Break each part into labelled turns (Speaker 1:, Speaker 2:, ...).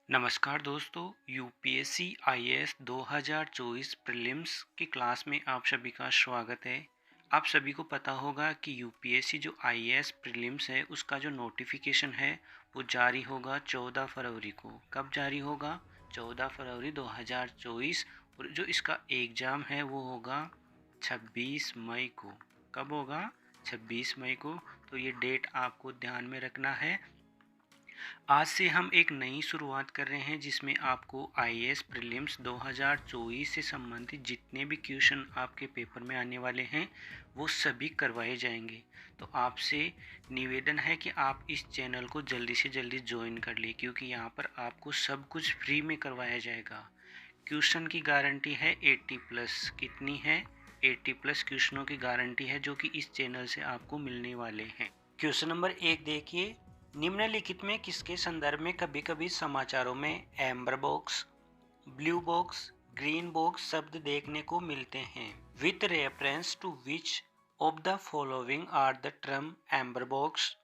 Speaker 1: नमस्कार दोस्तों, UPSC IAS 2024 prelims की क्लास में आप सभी का स्वागत है। आप सभी को पता होगा कि यूपीएससी जो आईएएस प्रीलिम्स है उसका जो नोटिफिकेशन है वो जारी होगा 14 फरवरी को। कब जारी होगा? 14 फरवरी 2024। और जो इसका एग्ज़ाम है वो होगा 26 मई को। कब होगा? 26 मई को। तो ये डेट आपको ध्यान में रखना है। आज से हम एक नई शुरुआत कर रहे हैं जिसमें आपको आईएएस प्रीलिम्स 2024 से संबंधित जितने भी क्वेश्चन आपके पेपर में आने वाले हैं वो सभी करवाए जाएंगे। तो आपसे निवेदन है कि आप इस चैनल को जल्दी से जल्दी ज्वाइन कर लें, क्योंकि यहाँ पर आपको सब कुछ फ्री में करवाया जाएगा। क्वेश्चन की गारंटी है 80+। कितनी है? 80+ क्वेश्चनों की गारंटी है जो कि इस चैनल से आपको मिलने वाले हैं। क्वेश्चन नंबर 1 देखिए। निम्नलिखित में किसके संदर्भ में कभी कभी समाचारों में amber box, blue box, green box शब्द देखने को मिलते हैं? With reference to which of the following are the term amber box,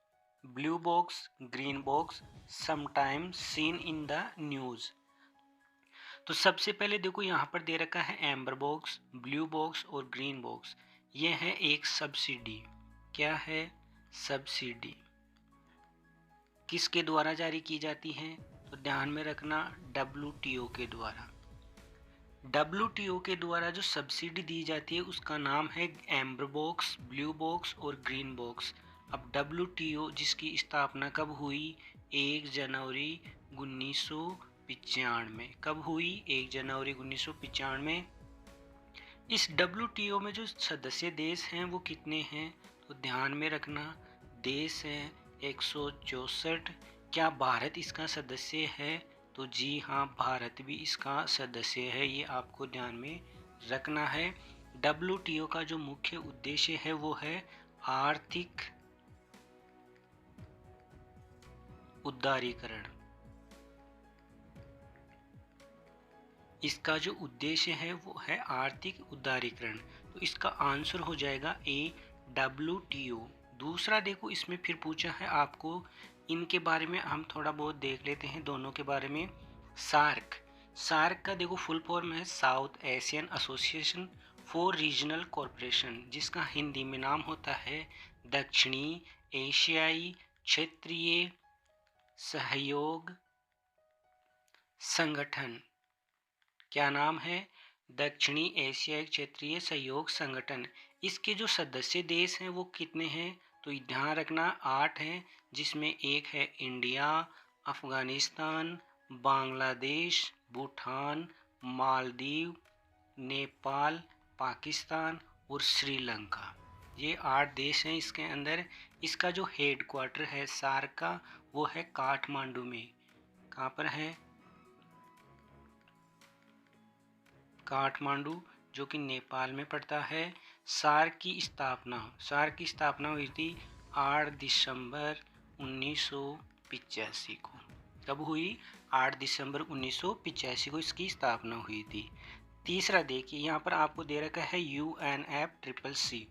Speaker 1: blue box, green box sometimes seen in the news? तो सबसे पहले देखो यहाँ पर दे रखा है एम्बर बॉक्स, ब्लू बॉक्स और ग्रीन बॉक्स। ये है एक सब्सिडी। क्या है? सब्सिडी किसके द्वारा जारी की जाती है? तो ध्यान में रखना, डब्ल्यूटीओ के द्वारा। डब्ल्यूटीओ के द्वारा जो सब्सिडी दी जाती है उसका नाम है एम्बर बॉक्स, ब्लू बॉक्स और ग्रीन बॉक्स। अब डब्ल्यूटीओ जिसकी स्थापना कब हुई? 1 जनवरी 1995। कब हुई? 1 जनवरी 1995। इस डब्ल्यूटीओ में जो सदस्य देश हैं वो कितने हैं? तो ध्यान में रखना, देश हैं 164। क्या भारत इसका सदस्य है? तो जी हाँ, भारत भी इसका सदस्य है। ये आपको ध्यान में रखना है। डब्ल्यूटीओ का जो मुख्य उद्देश्य है वो है आर्थिक उदारीकरण। इसका जो उद्देश्य है वो है आर्थिक उदारीकरण। तो इसका आंसर हो जाएगा ए, डब्ल्यूटीओ। दूसरा देखो, इसमें फिर पूछा है आपको, इनके बारे में हम थोड़ा बहुत देख लेते हैं दोनों के बारे में। सार्क। सार्क का देखो फुल फॉर्म है south Asian association for regional corporation, जिसका हिंदी में नाम होता है दक्षिणी एशियाई क्षेत्रीय सहयोग संगठन। क्या नाम है? दक्षिणी एशियाई क्षेत्रीय सहयोग संगठन। इसके जो सदस्य देश हैं वो कितने हैं? तो ध्यान रखना, 8 हैं, जिसमें एक है इंडिया, अफगानिस्तान, बांग्लादेश, भूटान, मालदीव, नेपाल, पाकिस्तान और श्रीलंका। ये 8 देश हैं इसके अंदर। इसका जो हेड क्वार्टर है सार्क का वो है काठमांडू में। कहाँ पर है? काठमांडू, जो कि नेपाल में पड़ता है। सार्क की स्थापना हुई थी 8 दिसंबर 1985 को। कब हुई? 8 दिसंबर 1985 को इसकी स्थापना हुई थी। तीसरा देखिए, यहाँ पर आपको दे रखा है UNFCCC,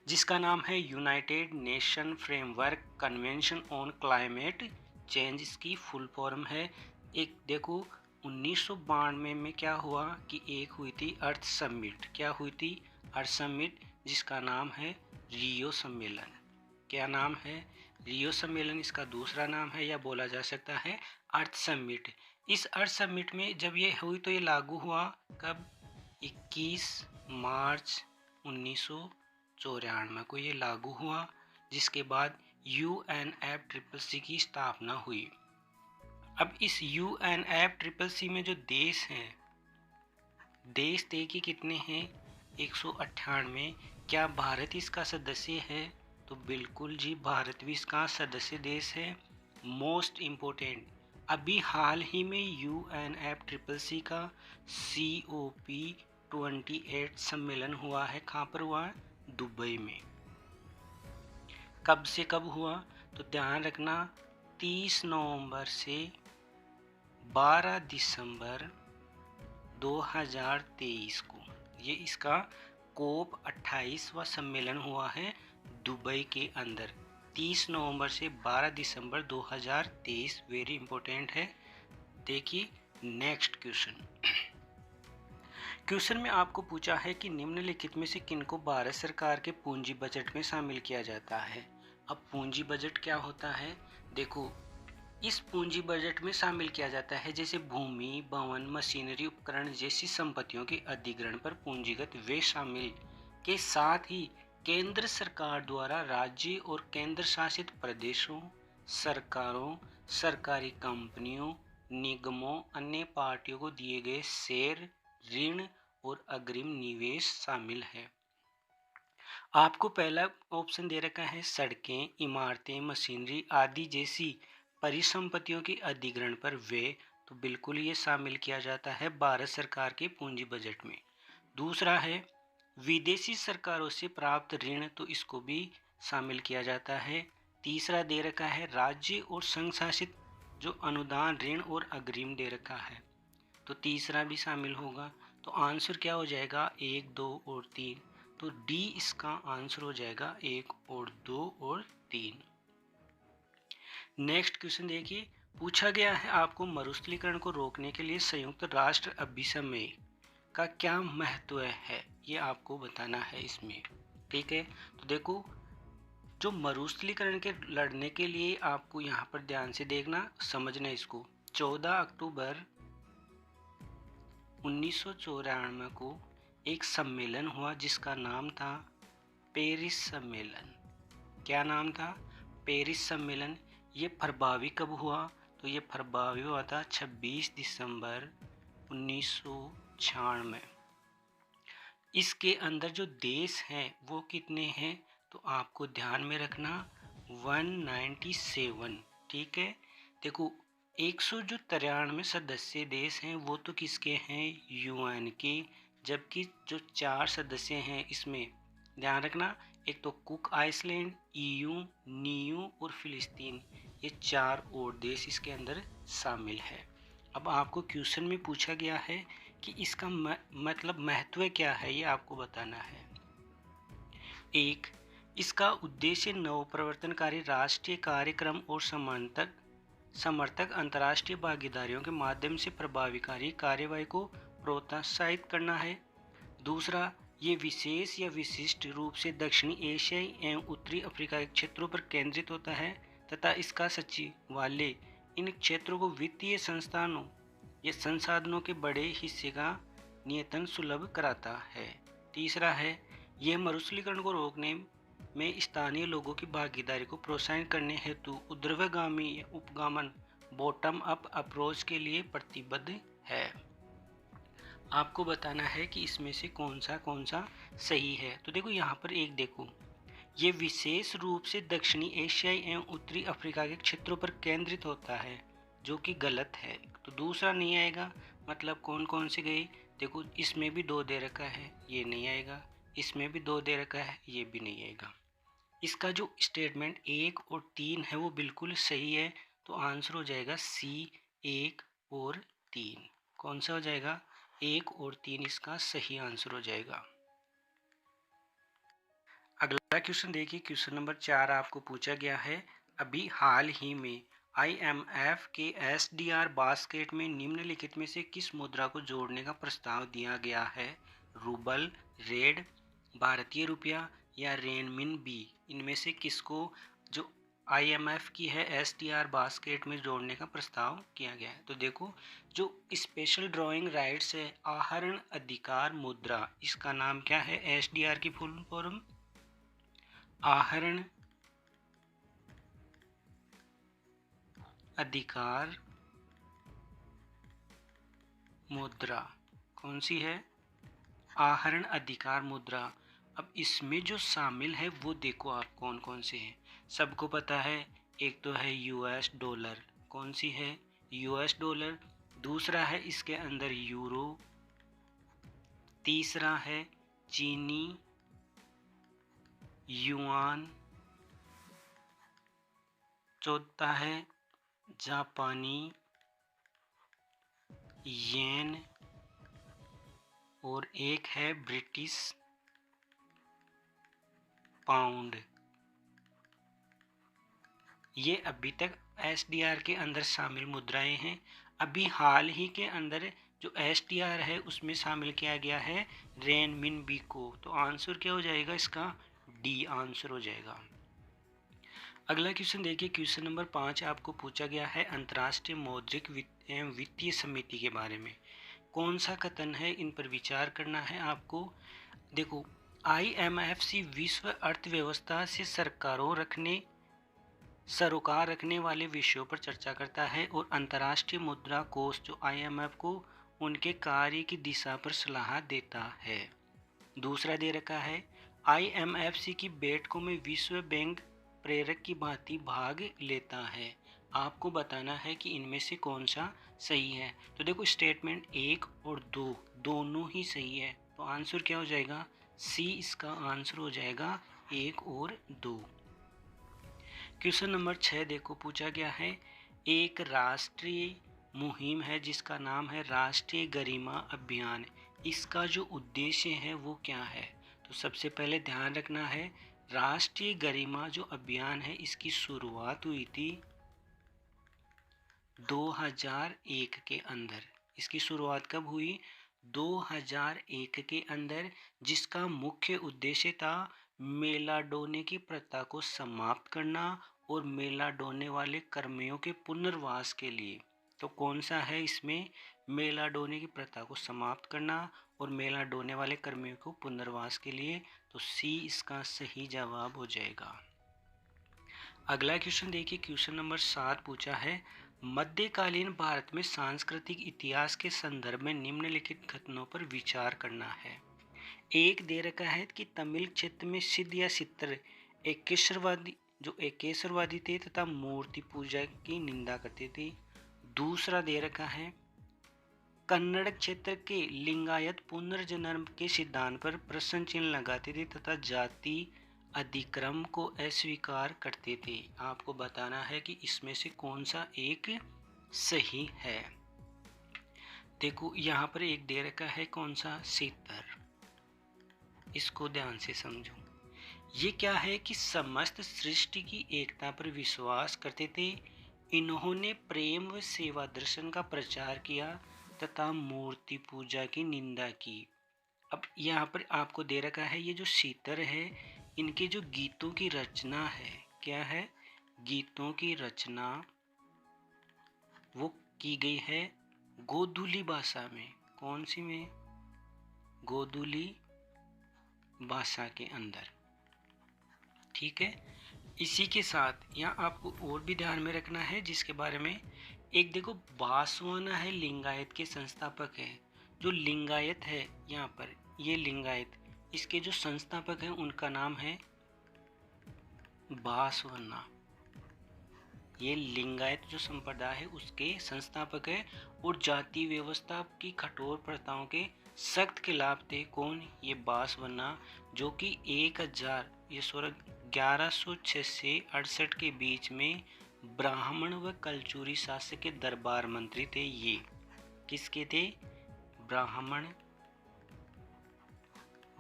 Speaker 1: जिसका नाम है United nation framework convention on climate change. इसकी फुल फॉर्म है। एक देखो, 1992 में क्या हुआ कि एक हुई थी अर्थ समिट। क्या हुई थी? अर्थ समिट, जिसका नाम है रियो सम्मेलन। क्या नाम है? रियो सम्मेलन इसका दूसरा नाम है, या बोला जा सकता है अर्थ समिट। इस अर्थ समिट में जब ये हुई तो ये लागू हुआ कब? 21 मार्च 1994 को ये लागू हुआ, जिसके बाद UNFCCC की स्थापना हुई। अब इस UNFCCC में जो देश हैं, देश देखिए कितने हैं? 198। क्या भारत इसका सदस्य है? तो बिल्कुल जी, भारत भी इसका सदस्य देश है। मोस्ट इम्पोर्टेंट, अभी हाल ही में UNFCCC का COP28 सम्मेलन हुआ है। कहाँ पर हुआ? दुबई में। कब से कब हुआ? तो ध्यान रखना, 30 नवंबर से 12 दिसंबर 2023 को ये इसका COP 28वां सम्मेलन हुआ है दुबई के अंदर। 30 नवंबर से 12 दिसंबर 2023, वेरी इंपॉर्टेंट है। देखिए नेक्स्ट क्वेश्चन। क्वेश्चन में आपको पूछा है कि निम्नलिखित में से किनको भारत सरकार के पूंजी बजट में शामिल किया जाता है। अब पूंजी बजट क्या होता है, देखो इस पूंजी बजट में शामिल किया जाता है जैसे भूमि, भवन, मशीनरी, उपकरण जैसी संपत्तियों के अधिग्रहण पर पूंजीगत व्यय शामिल के साथ ही केंद्र सरकार द्वारा राज्य और केंद्र शासित प्रदेशों, सरकारों, सरकारी कंपनियों, निगमों, अन्य पार्टियों को दिए गए शेयर, ऋण और अग्रिम निवेश शामिल है। आपको पहला ऑप्शन दे रखा है सड़कें, इमारतें, मशीनरी आदि जैसी परिसंपत्तियों के अधिग्रहण पर व्यय, तो बिल्कुल ये शामिल किया जाता है भारत सरकार के पूंजी बजट में। दूसरा है विदेशी सरकारों से प्राप्त ऋण, तो इसको भी शामिल किया जाता है। तीसरा दे रखा है राज्य और संघ शासित जो अनुदान, ऋण और अग्रिम दे रखा है, तो तीसरा भी शामिल होगा। तो आंसर क्या हो जाएगा, 1, 2 और 3। तो डी इसका आंसर हो जाएगा 1 और 2 और 3। नेक्स्ट क्वेश्चन देखिए, पूछा गया है आपको मरुस्थलीकरण को रोकने के लिए संयुक्त राष्ट्र अभिसमय का क्या महत्व है, ये आपको बताना है इसमें। ठीक है, तो देखो जो मरुस्थलीकरण के लड़ने के लिए आपको यहाँ पर ध्यान से देखना, समझना इसको। 14 अक्टूबर 1994 को एक सम्मेलन हुआ जिसका नाम था पेरिस सम्मेलन। क्या नाम था, पेरिस सम्मेलन। ये प्रभावी कब हुआ, तो ये प्रभावी हुआ था 26 दिसंबर 1996। इसके अंदर जो देश हैं वो कितने हैं, तो आपको ध्यान में रखना 197। ठीक है, देखो 193 सदस्य देश हैं वो तो किसके हैं, यूएन के, जबकि जो 4 सदस्य हैं इसमें ध्यान रखना, एक तो कुक आइसलैंड, ईयू, नीयू और फिलिस्तीन, ये 4 और देश इसके अंदर शामिल है। अब आपको क्वेश्चन में पूछा गया है कि इसका मतलब महत्व क्या है, ये आपको बताना है। एक, इसका उद्देश्य नवप्रवर्तनकारी राष्ट्रीय कार्यक्रम और समर्थक अंतर्राष्ट्रीय भागीदारियों के माध्यम से प्रभावकारी कार्यवाही को प्रोत्साहित करना है। दूसरा, ये विशेष या विशिष्ट रूप से दक्षिणी एशियाई एवं उत्तरी अफ्रीका के क्षेत्रों पर केंद्रित होता है तथा इसका सचिवालय इन क्षेत्रों को वित्तीय संस्थानों या संसाधनों के बड़े हिस्से का नियंत्रण सुलभ कराता है। तीसरा है, यह मरुस्थलीकरण को रोकने में स्थानीय लोगों की भागीदारी को प्रोत्साहित करने हेतु ऊर्ध्वगामी या उपगामन बॉटम अप अप्रोच के लिए प्रतिबद्ध है। आपको बताना है कि इसमें से कौन सा सही है। तो देखो यहाँ पर एक देखो, ये विशेष रूप से दक्षिणी एशियाई एवं उत्तरी अफ्रीका के क्षेत्रों पर केंद्रित होता है, जो कि गलत है। तो दूसरा नहीं आएगा, मतलब कौन कौन से गए, देखो इसमें भी 2 दे रखा है, ये नहीं आएगा, इसमें भी 2 दे रखा है, ये भी नहीं आएगा। इसका जो स्टेटमेंट 1 और 3 है वो बिल्कुल सही है, तो आंसर हो जाएगा सी 1 और 3। कौन सा हो जाएगा, 1 और 3 इसका सही आंसर हो जाएगा। अगला क्वेश्चन देखिए, क्वेश्चन नंबर 4 आपको पूछा गया है, अभी हाल ही में IMF के SDR बास्केट में निम्नलिखित में से किस मुद्रा को जोड़ने का प्रस्ताव दिया गया है, रूबल, रेड, भारतीय रुपया या रेनमिनबी, इनमें से किसको जो IMF की है SDR बास्केट में जोड़ने का प्रस्ताव किया गया है। तो देखो जो स्पेशल ड्राइंग राइट्स है, आहरण अधिकार मुद्रा, इसका नाम क्या है, SDR की फुल फॉर्म आहरण अधिकार मुद्रा, कौन सी है, आहरण अधिकार मुद्रा। अब इसमें जो शामिल है वो देखो आप कौन कौन से हैं, सबको पता है, एक तो है US डॉलर, कौन सी है, US डॉलर। दूसरा है इसके अंदर यूरो। तीसरा है चीनी युआन। चौथा है जापानी येन और एक है ब्रिटिश पाउंड। ये अभी तक SDR के अंदर शामिल मुद्राएं हैं। अभी हाल ही के अंदर जो STR है उसमें शामिल किया गया है रेनमिनबी को। तो आंसर क्या हो जाएगा इसका? डी आंसर हो जाएगा। अगला क्वेश्चन देखिए, क्वेश्चन नंबर 5 आपको पूछा गया है अंतर्राष्ट्रीय मौद्रिक एवं वित्तीय समिति के बारे में। कौन सा कथन है, इन पर विचार करना है आपको। देखो, IMFC विश्व अर्थव्यवस्था से सरोकार रखने वाले विषयों पर चर्चा करता है और अंतर्राष्ट्रीय मुद्रा कोष जो IMF को उनके कार्य की दिशा पर सलाह देता है। दूसरा दे रखा है IMFC की बैठकों में विश्व बैंक प्रेरक की भांति भाग लेता है। आपको बताना है कि इनमें से कौन सा सही है। तो देखो, स्टेटमेंट 1 और 2 दोनों ही सही है। तो आंसर क्या हो जाएगा? सी इसका आंसर हो जाएगा, 1 और 2। क्वेश्चन नंबर 6 देखो, पूछा गया है एक राष्ट्रीय मुहिम है जिसका नाम है राष्ट्रीय गरिमा अभियान। इसका जो उद्देश्य है वो क्या है? तो सबसे पहले ध्यान रखना है, राष्ट्रीय गरिमा जो अभियान है इसकी शुरुआत हुई थी 2001 के अंदर। इसकी शुरुआत कब हुई? 2001 के अंदर, जिसका मुख्य उद्देश्य था मेला डोने की प्रथा को समाप्त करना और मेला डोने वाले कर्मियों के पुनर्वास के लिए। तो कौन सा है इसमें? मेला डोने की प्रथा को समाप्त करना और मेला डोने वाले कर्मियों को पुनर्वास के लिए। तो सी इसका सही जवाब हो जाएगा। अगला क्वेश्चन देखिए, क्वेश्चन नंबर 7 पूछा है मध्यकालीन भारत में सांस्कृतिक इतिहास के संदर्भ में निम्नलिखित कथनों पर विचार करना है। एक दे रखा है कि तमिल क्षेत्र में सिद्ध या सित्र एकेश्वरवादी थे तथा मूर्ति पूजा की निंदा करते थे। दूसरा दे रखा है कन्नड़ क्षेत्र के लिंगायत पुनर्जन्म के सिद्धांत पर प्रश्न चिन्ह लगाते थे तथा जाति अधिक्रम को अस्वीकार करते थे। आपको बताना है कि इसमें से कौन सा एक सही है। देखो, यहाँ पर एक दे रखा है कौन सा? सितर। इसको ध्यान से समझो। ये क्या है कि समस्त सृष्टि की एकता पर विश्वास करते थे। इन्होंने प्रेम व सेवा दर्शन का प्रचार किया तथा मूर्ति पूजा की निंदा की। अब यहाँ पर आपको दे रखा है ये जो सीतर है, इनके जो गीतों की रचना है, क्या है? गीतों की रचना वो की गई है गोधुली भाषा में। कौन सी में? गोधुली भाषा के अंदर। ठीक है। इसी के साथ यहाँ आपको और भी ध्यान में रखना है जिसके बारे में, एक देखो, बासवाना है लिंगायत के संस्थापक है। जो लिंगायत है यहाँ पर, ये लिंगायत, इसके जो संस्थापक हैं उनका नाम है बासवाना। ये लिंगायत जो संप्रदाय है उसके संस्थापक है और जाति व्यवस्था की कठोर प्रथाओं के सख्त खिलाफ थे। कौन? ये बासवाना, जो कि 1106 से 68 के बीच में ब्राह्मण व कलचुरी शासक के दरबार मंत्री थे। ये किसके थे? ब्राह्मण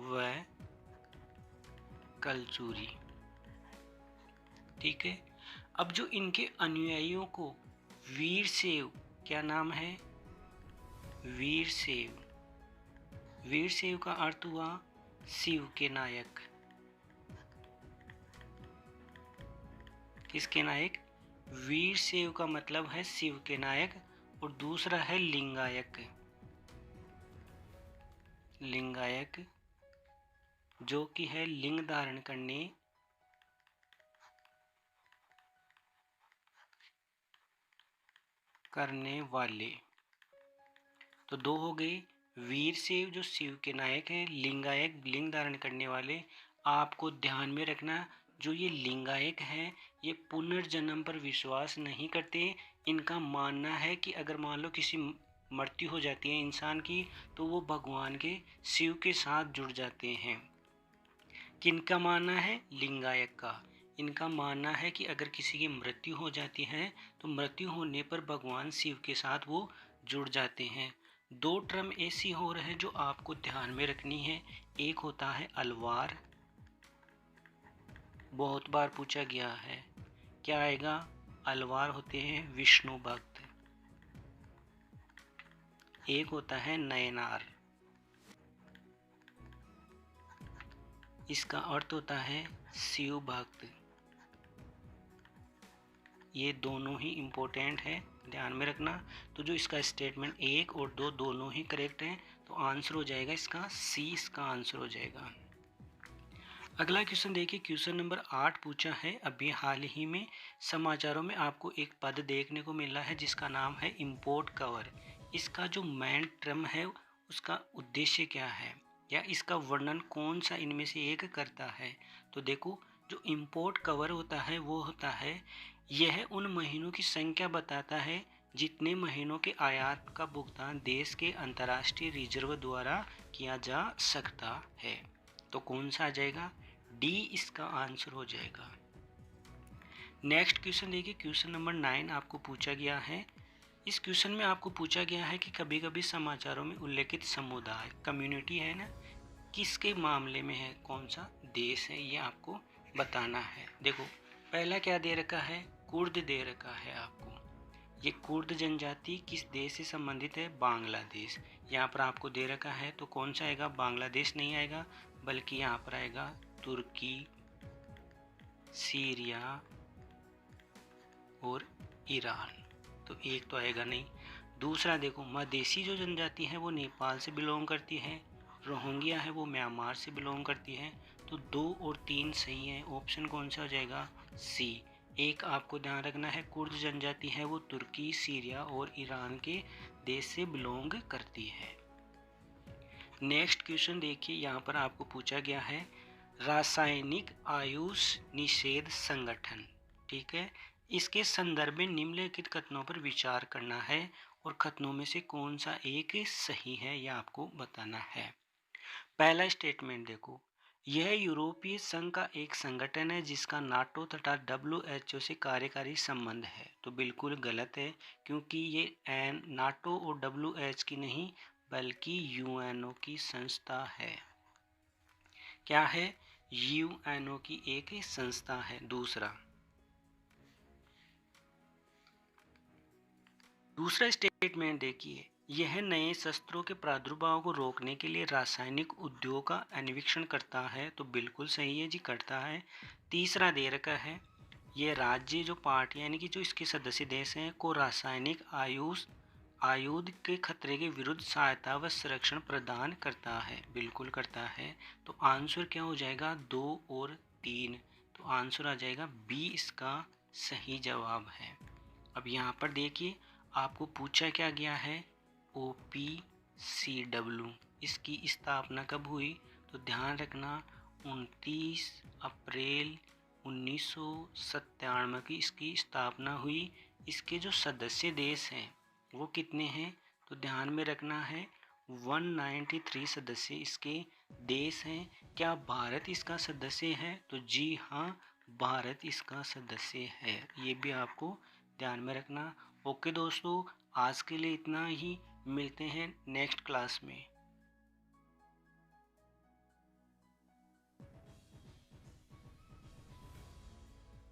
Speaker 1: व कलचुरी। ठीक है। अब जो इनके अनुयायियों को वीरशैव, क्या नाम है? वीरशैव। वीरशैव का अर्थ हुआ शिव के नायक। किसके नायक? वीरशैव का मतलब है शिव के नायक। और दूसरा है लिंगायक। लिंगायक जो कि है लिंग धारण करने वाले। तो दो हो गए, वीरशैव जो शिव के नायक हैं, लिंगायक लिंग धारण करने वाले। आपको ध्यान में रखना, जो ये लिंगायक हैं ये पुनर्जन्म पर विश्वास नहीं करते। इनका मानना है कि अगर मान लो किसी मृत्यु हो जाती है इंसान की, तो वो भगवान के शिव के साथ जुड़ जाते हैं। किनका मानना है? लिंगायक का। इनका मानना है कि अगर किसी की मृत्यु हो जाती है तो मृत्यु होने पर भगवान शिव के साथ वो जुड़ जाते हैं। दो टर्म ऐसी हो रहे हैं जो आपको ध्यान में रखनी है। एक होता है अलवार, बहुत बार पूछा गया है। क्या आएगा? अलवार होते हैं विष्णु भक्त। एक होता है नयनार, इसका अर्थ होता है शिव भक्त। ये दोनों ही इम्पोर्टेंट है, ध्यान में रखना। तो जो इसका स्टेटमेंट 1 और 2 दोनों ही करेक्ट हैं, तो आंसर हो जाएगा इसका सी, इसका आंसर हो जाएगा। अगला क्वेश्चन देखिए, क्वेश्चन नंबर 8 पूछा है। अभी हाल ही में समाचारों में आपको एक पद देखने को मिला है जिसका नाम है इम्पोर्ट कवर। इसका जो मेन टर्म है उसका उद्देश्य क्या है, या इसका वर्णन कौन सा इनमें से एक करता है। तो देखो, जो इम्पोर्ट कवर होता है वो होता है, यह उन महीनों की संख्या बताता है जितने महीनों के आयात का भुगतान देश के अंतर्राष्ट्रीय रिजर्व द्वारा किया जा सकता है। तो कौन सा आ जाएगा, डी इसका आंसर हो जाएगा। नेक्स्ट क्वेश्चन देखिए, क्वेश्चन नंबर 9 आपको पूछा गया है। इस क्वेश्चन में आपको पूछा गया है कि कभी कभी समाचारों में उल्लेखित समुदाय, कम्युनिटी है ना, किसके मामले में है, कौन सा देश है, ये आपको बताना है। देखो, पहला क्या दे रखा है, कुर्द दे रखा है आपको। ये कुर्द जनजाति किस देश से संबंधित है, बांग्लादेश। यहाँ पर आपको दे रखा है, तो कौन सा आएगा, बांग्लादेश नहीं आएगा, बल्कि यहाँ पर आएगा तुर्की, सीरिया और ईरान। तो एक तो आएगा नहीं। दूसरा देखो, मधेसी जो जनजाति है वो नेपाल से बिलोंग करती है, रोहिंग्या है वो म्यांमार से बिलोंग करती है। तो 2 और 3 सही है, ऑप्शन कौन सा हो जाएगा, सी। एक आपको ध्यान रखना है, कुर्द जनजाति है वो तुर्की, सीरिया और ईरान के देश से बिलोंग करती है। नेक्स्ट क्वेश्चन देखिए, यहाँ पर आपको पूछा गया है रासायनिक आयुष निषेध संगठन, ठीक है, इसके संदर्भ में निम्नलिखित कथनों पर विचार करना है और कथनों में से कौन सा एक सही है यह आपको बताना है। पहला स्टेटमेंट देखो, यह यूरोपीय संघ का एक संगठन है जिसका नाटो तथा WHO से कार्यकारी संबंध है। तो बिल्कुल गलत है, क्योंकि ये नाटो और WHO की नहीं बल्कि UNO की संस्था है। क्या है, UNO की एक संस्था है। दूसरा स्टेटमेंट देखिए, यह नए शस्त्रों के प्रादुर्भाव को रोकने के लिए रासायनिक उद्योग का अन्वेषण करता है। तो बिल्कुल सही है जी, करता है। तीसरा दे रखा है, यह राज्य जो पार्टी यानी कि जो इसके सदस्य देश हैं को रासायनिक आयुध के खतरे के विरुद्ध सहायता व संरक्षण प्रदान करता है। बिल्कुल करता है। तो आंसर क्या हो जाएगा, 2 और 3। तो आंसर आ जाएगा बी, इसका सही जवाब है। अब यहाँ पर देखिए, आपको पूछा क्या गया है, OPCW इसकी स्थापना कब हुई। तो ध्यान रखना, 29 अप्रैल 1997 की इसकी स्थापना हुई। इसके जो सदस्य देश हैं वो कितने हैं, तो ध्यान में रखना है 193 सदस्य इसके देश हैं। क्या भारत इसका सदस्य है, तो जी हाँ, भारत इसका सदस्य है। ये भी आपको ध्यान में रखना। ओके दोस्तों, आज के लिए इतना ही, मिलते हैं नेक्स्ट क्लास में।